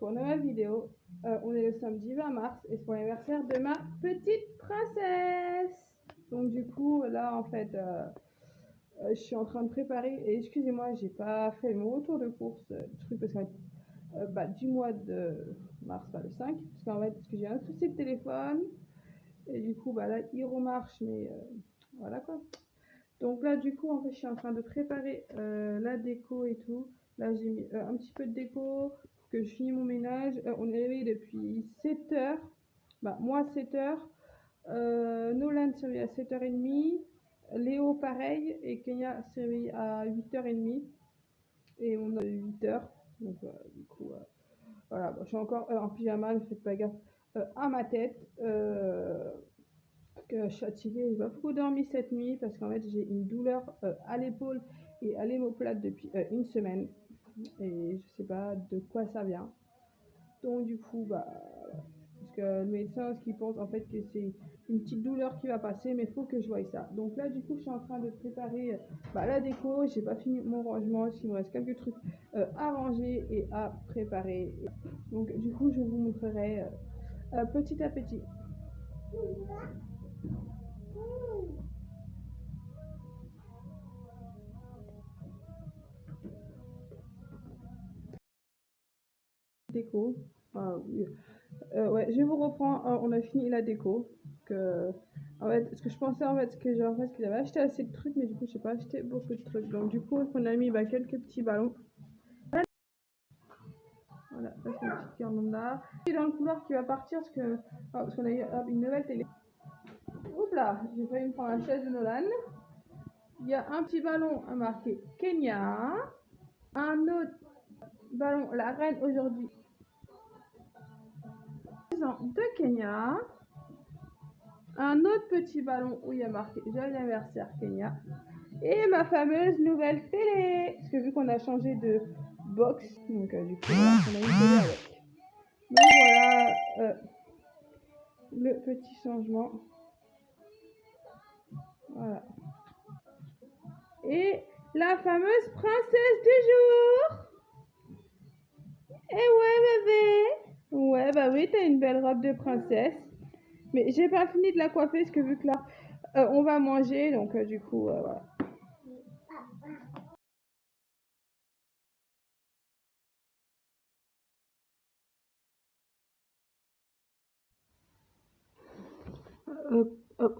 pour une nouvelle vidéo. On est le samedi 20 mars et c'est pour l'anniversaire de ma petite princesse. Donc du coup là en fait je suis en train de préparer et excusez-moi j'ai pas fait mon retour de course du truc parce que du mois de mars, pas le 5, parce qu'en fait parce que j'ai un souci de téléphone et du coup là il remarche mais voilà quoi. Donc là du coup en fait je suis en train de préparer la déco et tout. Là j'ai mis un petit peu de déco pour que je finis mon ménage. On est réveillé depuis 7h. Moi 7h. Nolan s'est réveillé à 7h30. Léo pareil. Et Kenya s'est réveillé à 8h30. Et on a 8h. Donc du coup voilà. Je suis encore en pyjama, ne faites pas gaffe à ma tête. Que je suis fatiguée, j'ai pas beaucoup dormi cette nuit parce qu'en fait j'ai une douleur à l'épaule et à l'omoplate depuis une semaine et je sais pas de quoi ça vient. Donc du coup parce que le médecin ce qu'il pense en fait que c'est une petite douleur qui va passer mais il faut que je voie ça. Donc là du coup je suis en train de préparer la déco, j'ai pas fini mon rangement, il me reste quelques trucs à ranger et à préparer. Donc du coup je vous montrerai petit à petit. Déco. Oui. Ouais, je vous reprends. On a fini la déco. En fait, ce que je pensais en fait, que j'avais acheté assez de trucs, mais du coup, j'ai pas acheté beaucoup de trucs. Donc, du coup, on a mis quelques petits ballons. Voilà, ça c'est une petite guirlande là. Et dans le couloir qui va partir parce qu'on a eu une nouvelle télé. Oups là, j'ai failli me prendre la chaise de Nolan. Il y a un petit ballon à marquer Kenya. Un autre ballon, la reine aujourd'hui. De Kenya. Un autre petit ballon où il y a marqué joyeux anniversaire Kenya. Et ma fameuse nouvelle télé. Parce que vu qu'on a changé de box, donc du coup voilà, on a une télé avec. Donc voilà le petit changement. Voilà. Et la fameuse princesse du jour. Et ouais bébé. Ouais bah oui, t'as une belle robe de princesse. Mais j'ai pas fini de la coiffer parce que vu que là on va manger, donc du coup voilà.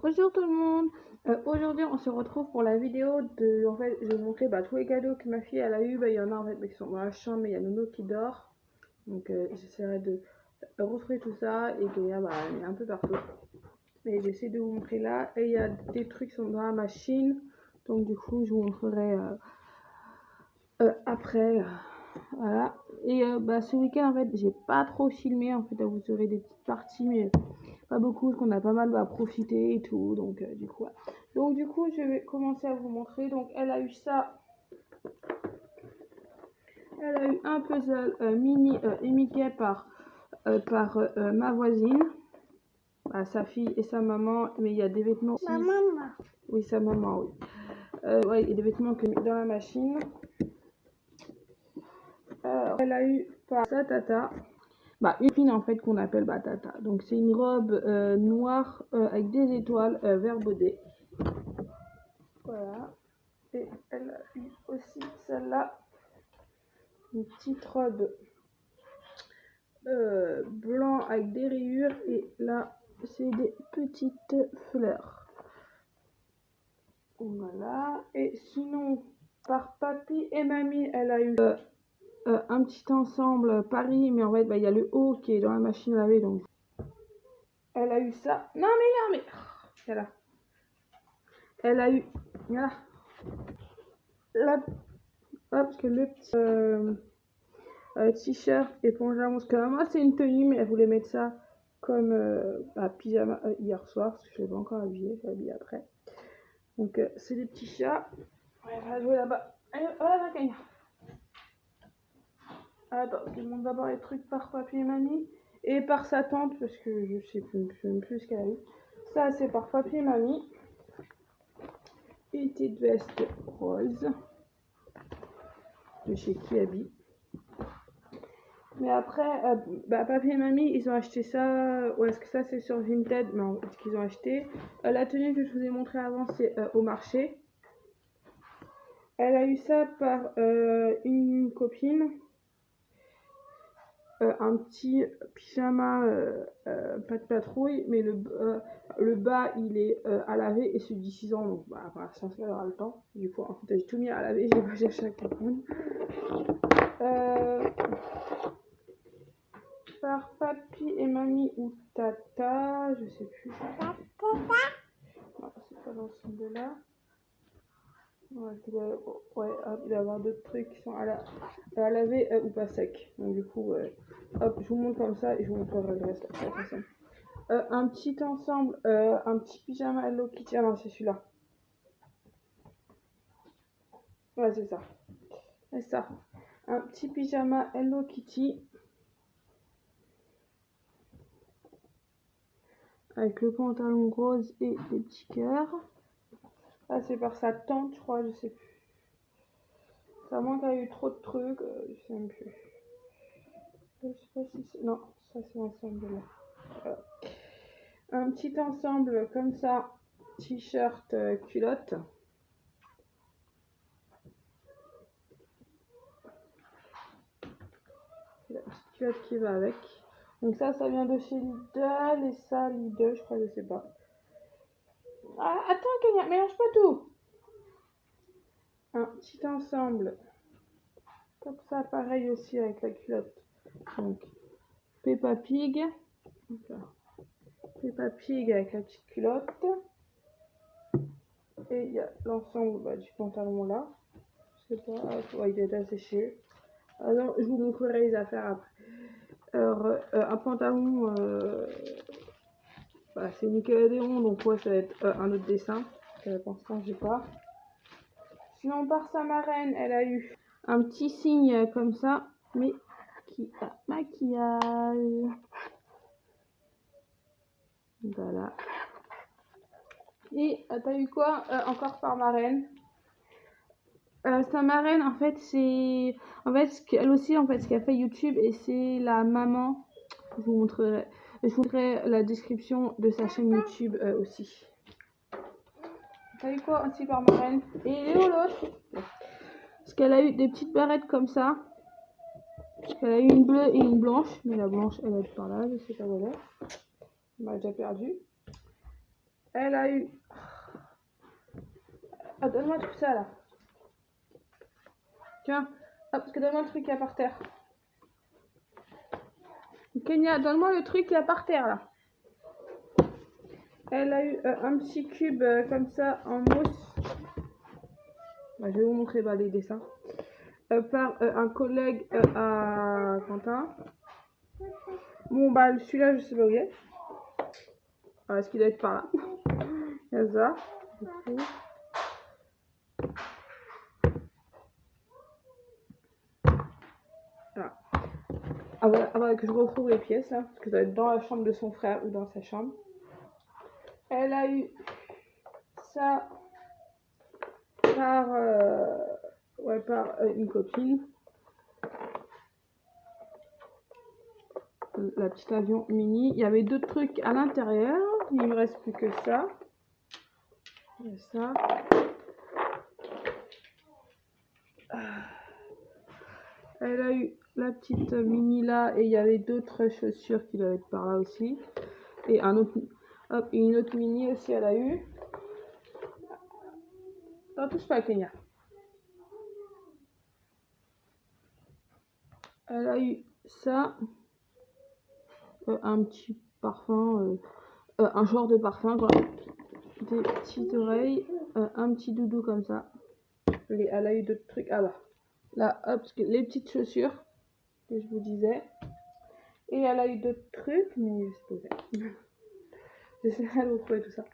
Bonjour tout le monde. Aujourd'hui on se retrouve pour la vidéo de, en fait je vais vous montrer tous les cadeaux que ma fille elle a eu. Il y en a en fait qui sont dans la chambre mais il y a Nono qui dort. Donc j'essaierai de retrouver tout ça et qu'il y a elle est un peu partout. Mais j'essaie de vous montrer là. Et il y a des trucs qui sont dans la machine. Donc du coup je vous montrerai après. Voilà. Et ce week-end en fait j'ai pas trop filmé. En fait vous aurez des petites parties mais pas beaucoup, parce qu'on a pas mal profité et tout, donc du coup voilà. Donc du coup je vais commencer à vous montrer. Donc elle a eu ça, elle a eu un puzzle mini et Mickey par ma voisine, sa fille et sa maman, mais il y a des vêtements aussi. Ma maman. Oui, sa maman, oui. Ouais, il y a des vêtements que dans la machine. Elle a eu par sa tata une fine en fait qu'on appelle tata. Donc c'est une robe noire avec des étoiles vert baudé. Voilà. Et elle a eu aussi celle-là, une petite robe blanc avec des rayures et là c'est des petites fleurs. Voilà. Et sinon par papy et mamie elle a eu un petit ensemble Paris, mais en fait il y a le haut qui est dans la machine à laver, donc elle a eu ça. Non mais voilà. Elle a eu voilà la parce que le petit t-shirt et pyjama, parce que moi c'est une tenue mais elle voulait mettre ça comme pyjama hier soir parce que je l'ai pas encore habillé, je l'ai habillé après. Donc c'est des petits chats. Elle va jouer là-bas. Allez, voilà, Kenya. Attends, je demande d'abord les trucs par papy et mamie et par sa tante parce que je sais même plus ce qu'elle a eu. Ça c'est par papy et mamie. Une petite veste rose de chez Kiabi. Mais après, papy et mamie, ils ont acheté ça. Ou est-ce que ça c'est sur Vinted? Non, ce qu'ils ont acheté. La tenue que je vous ai montré avant, c'est au marché. Elle a eu ça par une copine. Un petit pyjama, pas de patrouille, mais le bas il est à laver et celui de 6 ans, donc bah, pour l'instant elle aura le temps. Du coup, en fait, j'ai tout mis à laver, j'ai pas cherché à comprendre. Par papy et mamie ou tata, je sais plus. Non, c'est pas dans ce là. Ouais, il doit y avoir d'autres trucs qui sont à laver ou pas secs. Donc du coup, hop, je vous montre comme ça et je vous montrerai le reste après, de toute façon. Un petit ensemble, un petit pyjama Hello Kitty. Ah non, c'est celui-là. Ouais, c'est ça. C'est ça. Un petit pyjama Hello Kitty. Avec le pantalon rose et des petits cœurs. Ah, c'est par sa tante, je crois, je sais plus. Ça manque, qu'il y a eu trop de trucs, je sais même plus. Je sais pas si c'est... Non, ça c'est l'ensemble là. Voilà. Un petit ensemble comme ça, t-shirt, culotte. La petite culotte qui va avec. Donc ça vient de chez Lidl et ça, Lidl, je crois, je sais pas. Ah, attends, Kenya, mélange pas tout. Un petit ensemble, comme ça, pareil aussi avec la culotte. Donc, Peppa Pig. Peppa Pig avec la petite culotte. Et il y a l'ensemble du pantalon là. Je sais pas, ouais, il est asséché. Alors, je vous montrerai les affaires après. Alors, un pantalon, bah, c'est Nickelodeon, donc ouais, ça va être un autre dessin. Pour l'instant, j'ai pas. Sinon, par sa marraine, elle a eu un petit signe comme ça, mais qui a maquillage. Voilà. Et t'as eu quoi encore par marraine? Sa marraine, en fait, c'est... En fait, elle aussi, en fait, ce qu'elle fait YouTube, et c'est la maman. Je vous montrerai la description de sa chaîne YouTube aussi. T'as eu quoi aussi par marraine? Et il est où l'autre? Parce qu'elle a eu des petites barrettes comme ça. Elle a eu une bleue et une blanche. Mais la blanche, elle est par là, je sais pas où elle est. On m'a déjà perdu. Elle a eu... Ah, donne-moi tout ça là. Tiens, hop, parce que donne-moi le truc qu'il y a par terre. Kenya, donne-moi le truc qu'il y a par terre là. Elle a eu un petit cube comme ça en mousse. Bah, je vais vous montrer les dessins. Par un collègue à Quentin. Bon, bah celui-là, je sais pas où il est. Est-ce qu'il doit être par là? Il y a ça. Voilà. Voilà que je retrouve les pièces là, parce que ça doit être dans la chambre de son frère ou dans sa chambre. Elle a eu ça par, une copine. La petite avion mini. Il y avait d'autres trucs à l'intérieur. Il ne me reste plus que ça. Il y a ça. Elle a eu la petite mini là et il y avait d'autres chaussures qui doivent être par là aussi. Et un autre, hop, et une autre mini aussi elle a eu. T'en touche pas, Kenya. Elle a eu ça. Un petit parfum. Un genre de parfum quoi. Des petites oreilles. Un petit doudou comme ça. Elle a eu d'autres trucs. Ah bah. Là, hop, les petites chaussures que je vous disais. Et elle a eu d'autres trucs, mais je sais pas où faire. J'essaierai de vous trouver tout ça.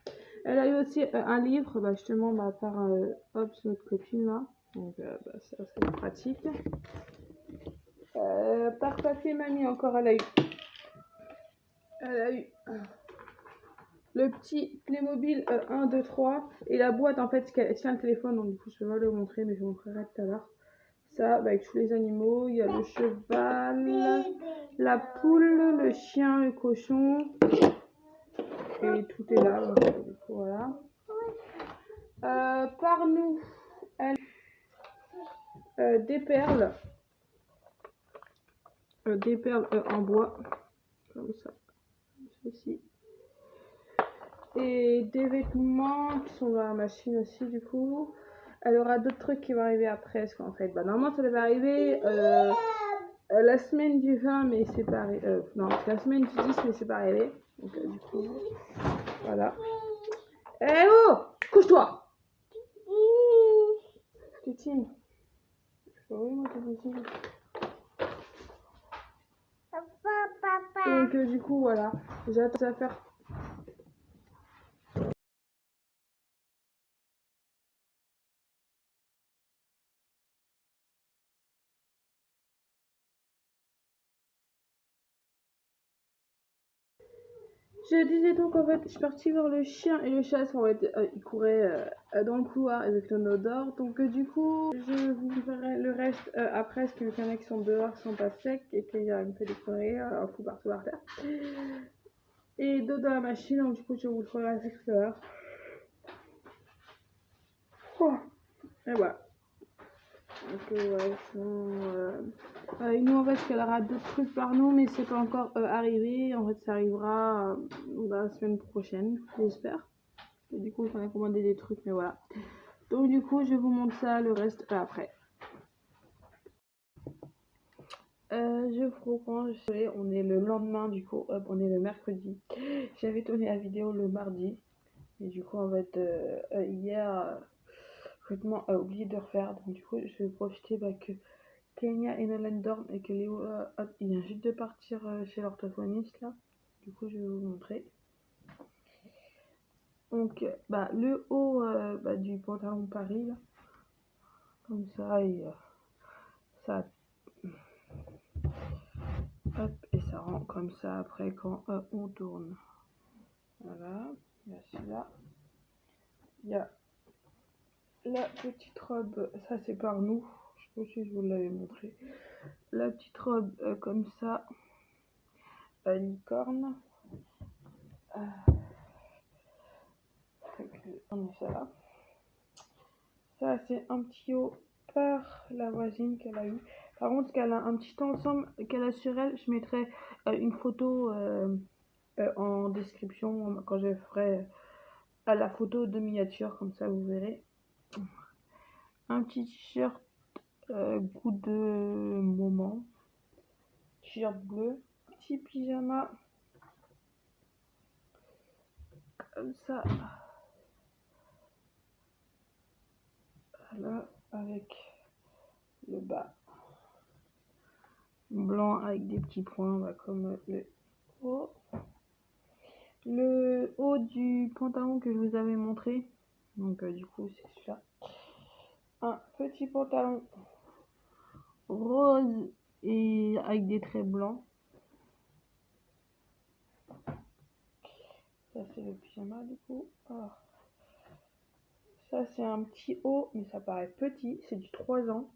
Elle a eu aussi un livre, justement, par hop, notre copine là. Donc, ça c'est pratique. Par papier mamie encore, elle a eu le petit Playmobil 1, 2, 3. Et la boîte, en fait, elle tient le téléphone, donc du coup, je vais pas le montrer, mais je vous montrerai tout à l'heure. Ça, avec tous les animaux. Il y a le cheval, la poule, le chien, le cochon. Et tout est là. Donc, du coup, voilà. Par nous, des perles. Des perles en bois. Comme ça. Ceci. Et des vêtements qui sont dans la machine aussi, du coup. Elle aura d'autres trucs qui vont arriver après. Parce qu'en fait, bah, normalement, ça devait arriver la semaine du 20, mais c'est pas arrivé. Non, la semaine du 10, mais c'est pas arrivé. Donc, du coup, voilà. Eh oh! Couche-toi! Tétine. Oui, moi, tétine. Donc, du coup, voilà. J'ai hâte à faire. Je disais donc en fait, je suis partie voir le chien et le chat, en fait, ils couraient dans le couloir avec le nœud d'or. Donc du coup, je vous ferai le reste après, parce que le y en a qui sont dehors, qui sont pas secs et qu'il y a une fait des conneries, un coup partout par terre. Et d'autres dans la machine, donc du coup, je vous le ferai tout à l'heure. Oh. Et voilà. Donc ouais, sinon, il nous en reste qu'elle aura d'autres trucs par nous, mais c'est pas encore arrivé. En fait, ça arrivera la semaine prochaine, j'espère. Et du coup, j'en ai commandé des trucs, mais voilà. Donc du coup, je vous montre ça, le reste après. Je vous reprends, on est le lendemain, du coup, hop, on est le mercredi. J'avais tourné la vidéo le mardi. Et du coup, en fait, hier, complètement oublié de refaire. Donc du coup, je vais profiter que Kenya et Nolan dorment et que Léo, il vient juste de partir chez l'orthophoniste, là. Du coup, je vais vous montrer. Donc, le haut du pantalon Paris, là. Comme ça, et ça... Hop, et ça rend comme ça après quand on tourne. Voilà, il y a celui-là. Il y a la petite robe, ça c'est par nous. Je sais pas si je vous l'avais montré. La petite robe comme ça, licorne. On est ça là. Ça c'est un petit haut par la voisine qu'elle a eu. Par contre, qu'elle a un petit ensemble qu'elle a sur elle, je mettrai une photo en description quand je ferai à la photo de miniature, comme ça vous verrez. Un petit t-shirt goût de moment, t-shirt bleu, petit pyjama comme ça, là avec le bas blanc avec des petits points comme le haut. Le haut du pantalon que je vous avais montré, donc du coup c'est celui-là. Un petit pantalon rose et avec des traits blancs. Ça c'est le pyjama du coup. Oh. Ça c'est un petit haut, mais ça paraît petit, c'est du 3 ans.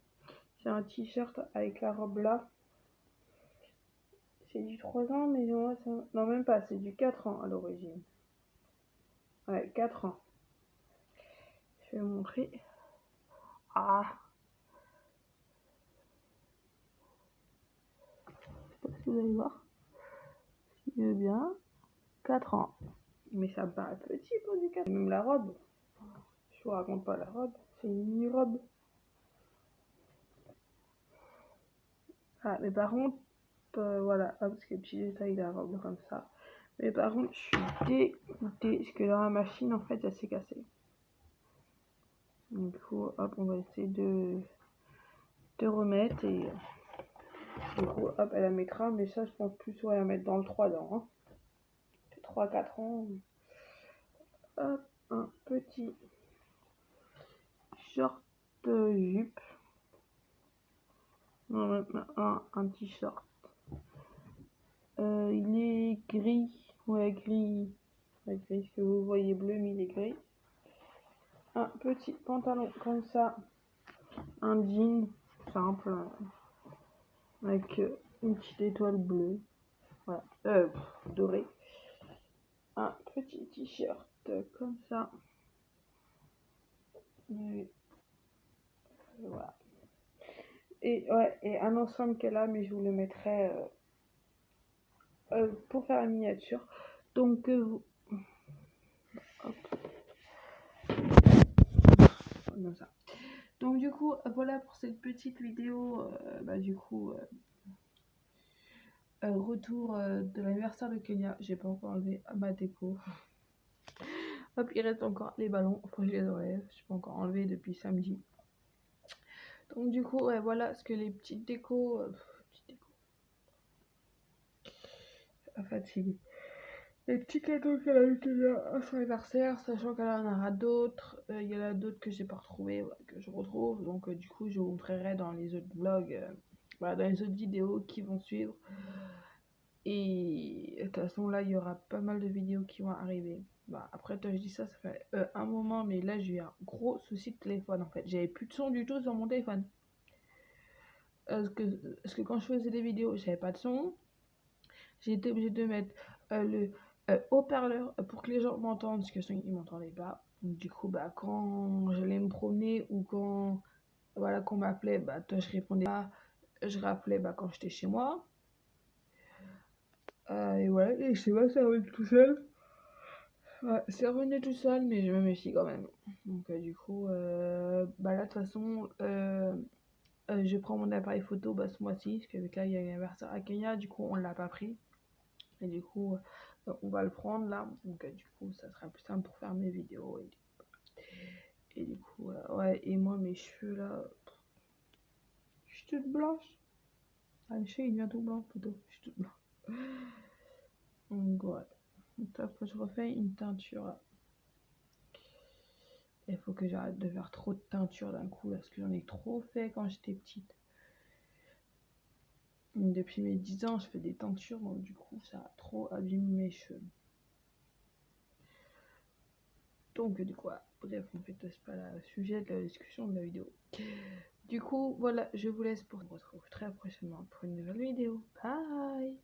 C'est un t-shirt avec la robe là. C'est du 3 ans, mais non, non même pas, c'est du 4 ans à l'origine. Ouais, 4 ans. Je vais vous montrer. Ah, je sais pas si vous allez voir. Si je veux bien. 4 ans. Mais ça me paraît petit pour du 4 ans. Même la robe. Je vous raconte pas la robe. C'est une mini-robe. Ah, mais par contre, voilà, parce que le petit détail de la robe comme ça. Mais par contre, je suis dégoûtée parce que dans la machine, en fait, elle s'est cassée. Donc, du coup, hop, on va essayer de remettre et du coup, hop, elle la mettra. Mais ça, je pense plus, ouais, à mettre dans le 3 ans. Hein. 3-4 ans. Hop, un petit short jupe. Non, un t-shirt. Il est gris. Ouais, gris. Ouais, gris, ce que vous voyez bleu, mais il est gris. Un petit pantalon comme ça. Un jean. simple, avec une petite étoile bleue, voilà, dorée. Un petit t-shirt comme ça. Et voilà. Et ouais, et un ensemble qu'elle a, mais je vous le mettrai pour faire la miniature. Donc hop, comme ça. Donc du coup, voilà pour cette petite vidéo. Du coup, retour de l'anniversaire de Kenya. J'ai pas encore enlevé ma déco. Hop, il reste encore les ballons. Faut que je les enlève. Je peux encore enlever depuis samedi. Donc du coup, ouais, voilà ce que les petites décos. Pas fatiguée. Les petits cadeaux qu'elle a eu à son anniversaire, sachant qu'elle en aura d'autres. Il y en a d'autres que j'ai pas retrouvés, ouais, que je retrouve. Donc du coup, je vous montrerai dans les autres vlogs, dans les autres vidéos qui vont suivre. Et de toute façon, là, il y aura pas mal de vidéos qui vont arriver. Après, toi, je dis ça, ça fait un moment, mais là, j'ai eu un gros souci de téléphone, en fait. J'avais plus de son du tout sur mon téléphone. Parce que quand je faisais des vidéos, j'avais pas de son. J'ai été obligée de mettre le haut-parleur pour que les gens m'entendent, parce que sinon, ils m'entendaient pas. Donc, du coup, quand j'allais me promener ou quand voilà, qu'on m'appelait, toi, je répondais pas. Je rappelais quand j'étais chez moi. Et voilà, et je sais pas, ça revenu tout seul. Ouais, c'est revenu tout seul, mais je me méfie quand même. Donc du coup, là de toute façon, je prends mon appareil photo ce mois-ci, parce qu'avec là il y a un anniversaire à Kenya, du coup on l'a pas pris. Et du coup, on va le prendre là. Donc du coup, ça sera plus simple pour faire mes vidéos. Et du coup, ouais, et moi mes cheveux là, je suis toute blanche. Ah, le cheveu il devient tout blanc plutôt, je suis toute blanche. Donc ouais, donc là faut que je refais une teinture là. Il faut que j'arrête de faire trop de teinture d'un coup, parce que j'en ai trop fait quand j'étais petite. Depuis mes 10 ans, je fais des teintures, donc du coup, ça a trop abîmé mes cheveux. Donc du coup, bref, en fait, c'est pas le sujet de la discussion de la vidéo. Du coup, voilà, je vous laisse pour... On se retrouve très prochainement pour une nouvelle vidéo. Bye!